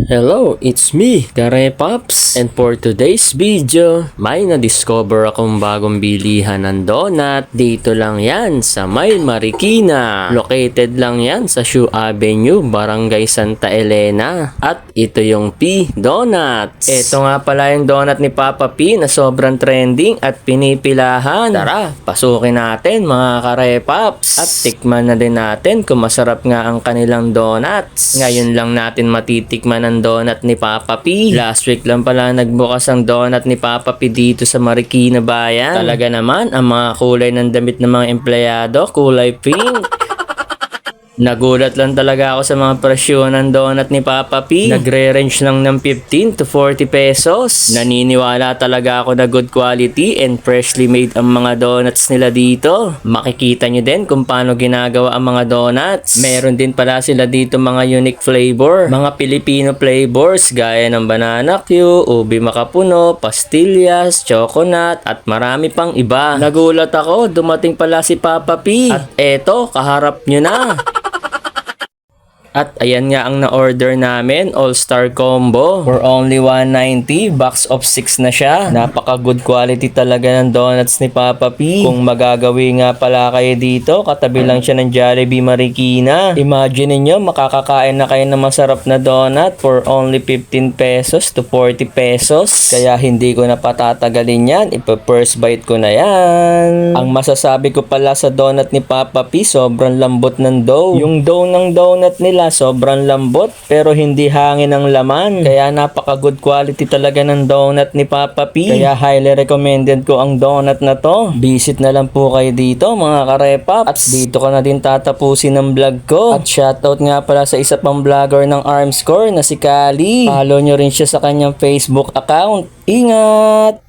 Hello, it's me, Kare Pops. And for today's video, may na-discover akong bagong bilihan ng donut. Dito lang yan sa May Marikina. Located lang yan sa Shoe Avenue, Barangay Santa Elena. At ito yung P Donuts. Ito nga pala yung donut ni Papa P na sobrang trending at pinipilahan. Tara, pasukin natin mga Kare Pops. At tikman na din natin kung masarap nga ang kanilang donuts. Ngayon lang natin matitikman ang donut ni Papa P. Last week lang pala nagbukas ang donut ni Papa P dito sa Marikina Bayan. Talaga naman, ang mga kulay ng damit ng mga empleyado, kulay pink. Nagulat lang talaga ako sa mga presyo ng donut ni Papa P. Nagre-range lang ng 15 to 40 pesos. Naniniwala talaga ako na good quality and freshly made ang mga donuts nila dito. Makikita nyo din kung paano ginagawa ang mga donuts. Meron din pala sila dito mga unique flavor. Mga Filipino flavors gaya ng banana Q, ubi makapuno, pastillas, coconut at marami pang iba. Nagulat ako, dumating pala si Papa P. At eto, kaharap nyo na. At ayan nga ang na-order namin, All-Star Combo. For only 190, box of 6 na siya. Napaka good quality talaga ng donuts ni Papa P. Kung magagawi nga pala kayo dito, katabi lang siya ng Jollibee Marikina. Imagine niyo makakakain na kayo ng masarap na donut for only 15 pesos to 40 pesos. Kaya hindi ko na patatagalin yan. Ipa-first bite ko na yan. Ang masasabi ko pala sa donut ni Papa P, sobrang lambot ng dough. Yung dough ng donut nila sobrang lambot pero hindi hangin ang laman. Kaya napaka good quality talaga ng donut ni Papa P. Kaya highly recommended ko ang donut na to. Visit na lang po kayo dito mga Karepaps. At dito ko na din tatapusin ang vlog ko. At shoutout nga pala sa isa pang vlogger ng Armscore na si Kali. Follow nyo rin siya sa kanyang Facebook account. Ingat!